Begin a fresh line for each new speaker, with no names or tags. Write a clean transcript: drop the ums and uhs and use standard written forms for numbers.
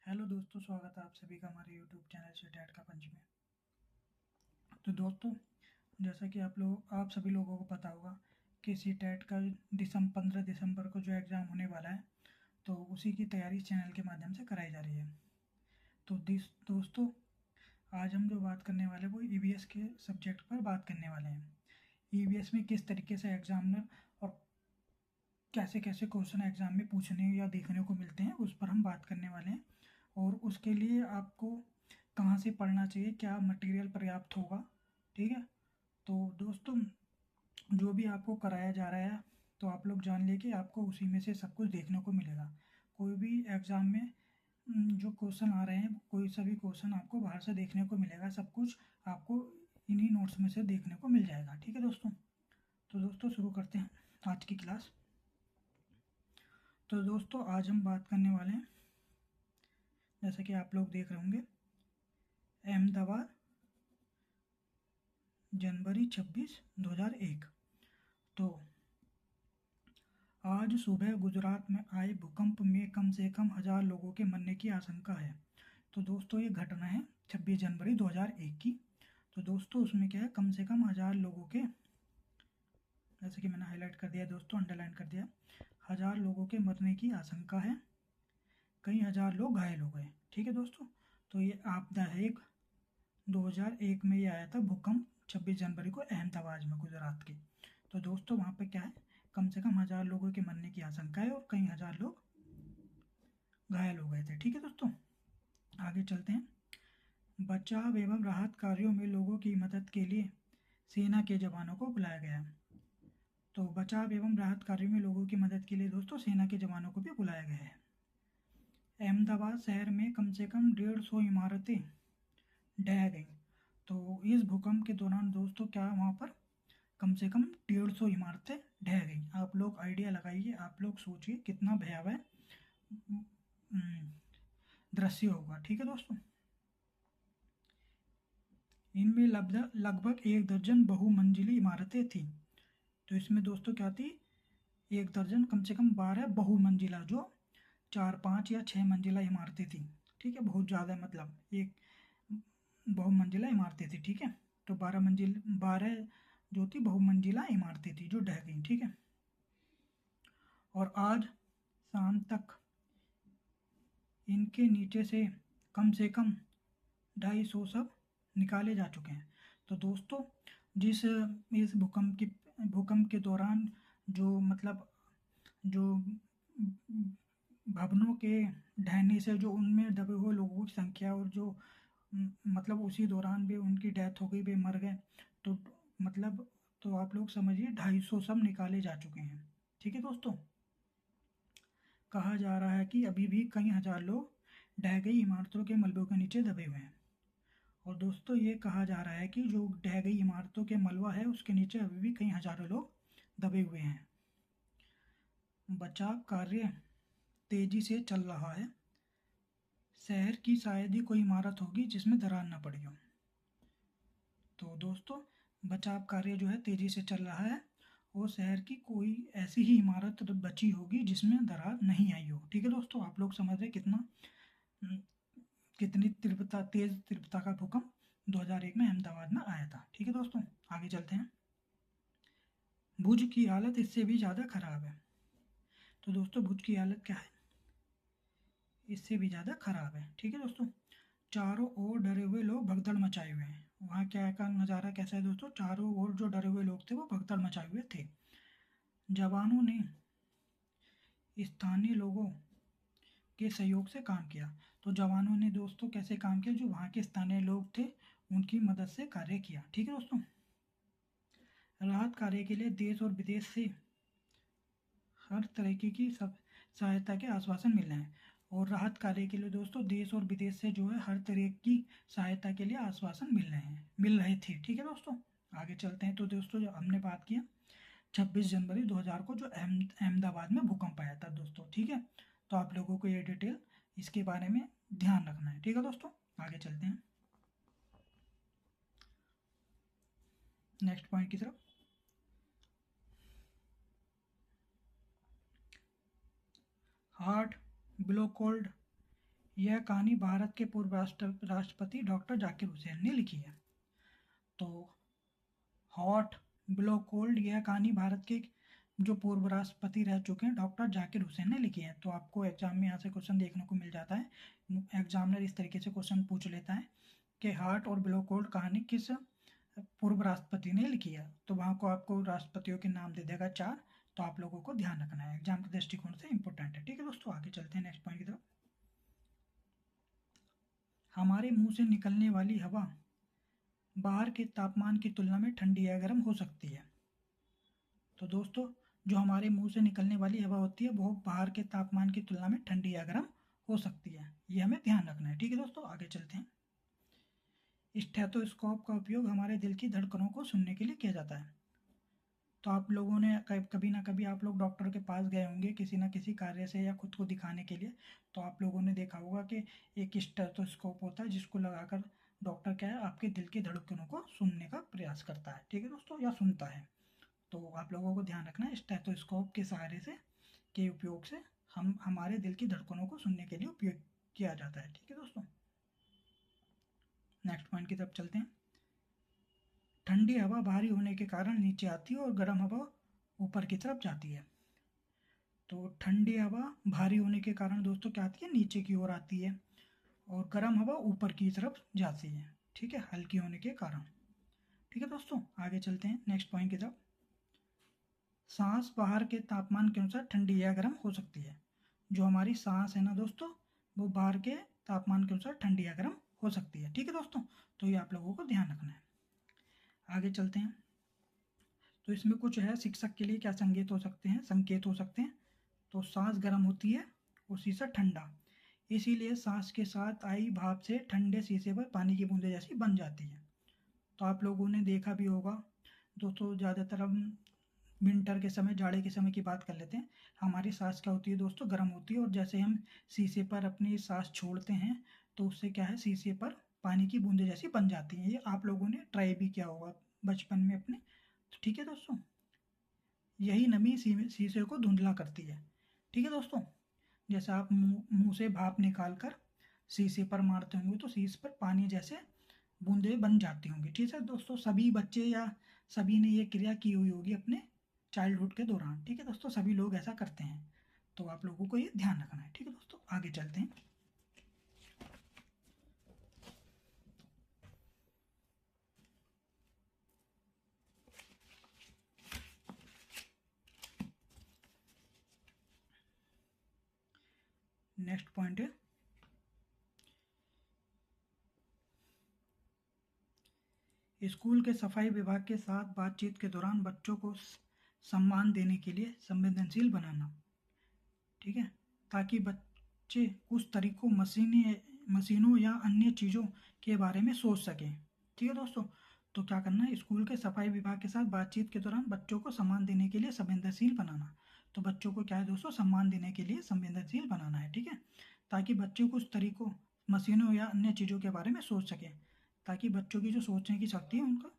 Hello दोस्तों, स्वागत है आप सभी का हमारे यूट्यूब चैनल से टैट का पंच में। तो दोस्तों, जैसा कि आप सभी लोगों को पता होगा कि सी टैट का 15 दिसंबर को जो एग्ज़ाम होने वाला है, तो उसी की तैयारी चैनल के माध्यम से कराई जा रही है। तो दोस्तों, आज हम जो बात करने वाले हैं वो ईवीएस के सब्जेक्ट पर बात करने वाले हैं। ईवीएस में किस तरीके से एग्जामिनर और कैसे कैसे क्वेश्चन एग्जाम में पूछने या देखने को मिलते हैं, उस पर हम बात करने वाले हैं। और उसके लिए आपको कहाँ से पढ़ना चाहिए, क्या मटेरियल पर्याप्त होगा, ठीक है। तो दोस्तों, जो भी आपको कराया जा रहा है, तो आप लोग जान लिए कि आपको उसी में से सब कुछ देखने को मिलेगा। कोई भी एग्ज़ाम में जो क्वेश्चन आ रहे हैं, कोई सभी क्वेश्चन आपको बाहर से देखने को मिलेगा। सब कुछ आपको इन्हीं नोट्स में से देखने को मिल जाएगा, ठीक है दोस्तों। तो दोस्तों, शुरू करते हैं आज की क्लास। तो दोस्तों, आज हम बात करने वाले हैं, जैसा कि आप लोग देख रहे होंगे, अहमदाबाद जनवरी 26, 2001। तो आज सुबह गुजरात में आए भूकंप में कम से कम 1000 लोगों के मरने की आशंका है। तो दोस्तों, ये घटना है 26 जनवरी 2001 की। तो दोस्तों, उसमें क्या है, कम से कम 1000 लोगों के, जैसे कि मैंने हाईलाइट कर दिया दोस्तों, अंडरलाइन कर दिया, 1000 लोगों के मरने की आशंका है, कई हज़ार लोग घायल हो गए, ठीक है दोस्तों। तो ये आपदा है, एक 2001 में ये आया था भूकंप, 26 जनवरी को अहमदाबाद में, गुजरात के। तो दोस्तों, वहाँ पे क्या है, कम से कम 1000 लोगों के मरने की आशंका है और कई हज़ार लोग घायल हो गए थे, ठीक है दोस्तों। आगे चलते हैं। बचाव एवं राहत कार्यों में लोगों की मदद के लिए सेना के जवानों को बुलाया गया। तो बचाव एवं राहत कार्यों में लोगों की मदद के लिए दोस्तों सेना के जवानों को भी बुलाया गया है। अहमदाबाद शहर में कम से कम 150 इमारतें ढह गई। तो इस भूकंप के दौरान दोस्तों, क्या वहाँ पर कम से कम 150 इमारतें ढह गई। आप लोग आइडिया लगाइए, आप लोग सोचिए कितना भयावह दृश्य होगा, ठीक है दोस्तों। इनमें लगभग 1 दर्जन बहुमंजिली इमारतें थी। तो इसमें दोस्तों क्या थी, 1 दर्जन, कम से कम 12 बहुमंजिला, जो 4, 5 या 6 मंजिला इमारतें थी, ठीक है। बहुत ज़्यादा, मतलब एक बहुमंजिला इमारतें थी, ठीक है। तो 12 जो थी बहुमंजिला इमारतें थी जो ढह गई, ठीक है। और आज शाम तक इनके नीचे से कम 250 सब निकाले जा चुके हैं। तो दोस्तों, जिस इस भूकंप के दौरान जो, मतलब जो भवनों के ढहने से जो उनमें दबे हुए लोगों की संख्या, और जो मतलब उसी दौरान भी उनकी डेथ हो गई, वे मर गए, तो मतलब, तो आप लोग समझिए 250 सब निकाले जा चुके हैं, ठीक है दोस्तों। कहा जा रहा है कि अभी भी कई हज़ार लोग ढह गई इमारतों के मलबों के नीचे दबे हुए हैं। और दोस्तों, ये कहा जा रहा है कि जो ढह गई इमारतों के मलबा है, उसके नीचे अभी भी कई हज़ारों लोग दबे हुए हैं। बचाव कार्य तेजी से चल रहा है। शहर की शायद ही कोई इमारत होगी जिसमें दरार न पड़ी हो। तो दोस्तों, बचाव कार्य जो है तेजी से चल रहा है, और शहर की कोई ऐसी ही इमारत बची होगी जिसमें दरार नहीं आई हो, ठीक है दोस्तों। आप लोग समझ रहे कितनी तेज तीव्रता का भूकंप 2001 में अहमदाबाद में आया था, ठीक है दोस्तों। आगे चलते हैं। भुज की हालत इससे भी ज़्यादा खराब है। तो दोस्तों, भुज की हालत क्या है, इससे भी ज़्यादा खराब है, ठीक है दोस्तों। चारों ओर डरे हुए लोग भगदड़ मचाए हुए हैं। वहाँ क्या का नज़ारा कैसा है दोस्तों, चारों ओर जो डरे हुए लोग थे वो भगदड़ मचाए हुए थे। जवानों ने स्थानीय लोगों के सहयोग से काम किया। तो जवानों ने दोस्तों कैसे काम किया, जो वहाँ के स्थानीय लोग थे उनकी मदद से कार्य किया, ठीक है दोस्तों। राहत कार्य के लिए देश और विदेश से हर तरीके की सब सहायता के आश्वासन मिल रहे हैं। और राहत कार्य के लिए दोस्तों देश और विदेश से जो है हर तरह की सहायता के लिए आश्वासन मिल रहे थे, ठीक है दोस्तों। आगे चलते हैं। तो दोस्तों, जो हमने बात किया 26 जनवरी 2000 को जो अहमदाबाद में भूकंप आया था दोस्तों, ठीक है। तो आप लोगों को ये डिटेल इसके बारे में ध्यान रखना है, ठीक है दोस्तों। आगे चलते हैं नेक्स्ट पॉइंट की तरफ। हार्ट ब्लॉकोल्ड यह कहानी भारत के पूर्व राष्ट्रपति डॉक्टर जाकिर हुसैन ने लिखी है। तो हॉट बिलो कोल्ड, यह कहानी भारत के जो पूर्व राष्ट्रपति रह चुके हैं डॉक्टर जाकिर हुसैन ने लिखी है। तो आपको एग्जाम में यहाँ से क्वेश्चन देखने को मिल जाता है। एग्जामिनर इस तरीके से क्वेश्चन पूछ लेता है कि हार्ट और बिलो कोल्ड कहानी किस पूर्व राष्ट्रपति ने लिखी है। तो वहाँ को आपको राष्ट्रपतियों के नाम दे देगा 4। तो आप लोगों को ध्यान रखना है, एग्जाम के दृष्टिकोण से इंपॉर्टेंट है। ठीक है दोस्तों, आगे चलते हैं नेक्स्ट पॉइंट की तरफ। हमारे मुंह से निकलने वाली हवा बाहर के तापमान की तुलना में ठंडी या गर्म हो सकती है। तो दोस्तों, जो हमारे मुंह से निकलने वाली हवा होती है वो बाहर के तापमान की तुलना में ठंडी या गर्म हो सकती है, ये हमें ध्यान रखना है। ठीक है दोस्तों, आगे चलते हैं। स्टेथोस्कोप का उपयोग हमारे दिल की धड़कनों को सुनने के लिए किया जाता है। तो आप लोगों ने कभी ना कभी आप लोग डॉक्टर के पास गए होंगे किसी ना किसी कार्य से या खुद को दिखाने के लिए। तो आप लोगों ने देखा होगा कि एक स्टेथोस्कोप होता है जिसको लगाकर डॉक्टर क्या है आपके दिल की धड़कनों को सुनने का प्रयास करता है। ठीक है दोस्तों, या सुनता है। तो आप लोगों को ध्यान रखना है स्टेथोस्कोप के सहारे से के उपयोग से हम हमारे दिल की धड़कनों को सुनने के लिए उपयोग किया जाता है। ठीक है दोस्तों, नेक्स्ट पॉइंट की तरफ चलते हैं। ठंडी हवा भारी होने के कारण नीचे आती है और गर्म हवा ऊपर की तरफ जाती है। तो ठंडी हवा भारी होने के कारण दोस्तों क्या आती है, नीचे की ओर आती है, और गर्म हवा ऊपर की तरफ जाती है। ठीक है, हल्की होने के कारण। ठीक है दोस्तों, आगे चलते हैं नेक्स्ट पॉइंट की तरफ। सांस बाहर के तापमान के अनुसार ठंडी या गर्म हो सकती है। जो हमारी सांस है ना दोस्तों, वो बाहर के तापमान के अनुसार ठंडी या गर्म हो सकती है। ठीक है दोस्तों, तो ये आप लोगों को ध्यान रखना है। आगे चलते हैं। तो इसमें कुछ है शिक्षक के लिए क्या संकेत हो सकते हैं, तो सांस गर्म होती है और शीशा ठंडा, इसीलिए सांस के साथ आई भाप से ठंडे शीशे पर पानी की बूंदें जैसी बन जाती है। तो आप लोगों ने देखा भी होगा दोस्तों, ज़्यादातर हम विंटर के समय, जाड़े के समय की बात कर लेते हैं। हमारी सांस क्या होती है दोस्तों, गर्म होती है, और जैसे हम शीशे पर अपनी सांस छोड़ते हैं तो उससे क्या है, शीशे पर पानी की बूंदें जैसी बन जाती हैं। ये आप लोगों ने ट्राई भी किया होगा बचपन में अपने। तो ठीक है दोस्तों, यही नमी शीशे को धुंधला करती है। ठीक है दोस्तों, जैसे आप मुंह से भाप निकाल कर शीशे पर मारते होंगे तो शीशे पर पानी जैसे बूंदें बन जाती होंगी। ठीक है दोस्तों, सभी बच्चे या सभी ने ये क्रिया की हुई होगी अपने चाइल्डहुड के दौरान। ठीक है दोस्तों, सभी लोग ऐसा करते हैं। तो आप लोगों को ये ध्यान रखना है। ठीक है दोस्तों, आगे चलते हैं। नेक्स्ट पॉइंट है स्कूल के सफाई विभाग के साथ बातचीत के दौरान बच्चों को सम्मान देने के लिए संवेदनशील बनाना। ठीक है, ताकि बच्चे कुछ तरीकों मशीनों या अन्य चीज़ों के बारे में सोच सकें। ठीक है दोस्तों, तो क्या करना है, स्कूल के सफाई विभाग के साथ बातचीत के दौरान बच्चों को सम्मान देने के लिए संवेदनशील बनाना। तो बच्चों को क्या है दोस्तों, सम्मान देने के लिए संवेदनशील बनाना है। ठीक है, ताकि बच्चे कुछ तरीकों, मशीनों या अन्य चीज़ों के बारे में सोच सकें, ताकि बच्चों की जो सोचने की शक्ति है उनका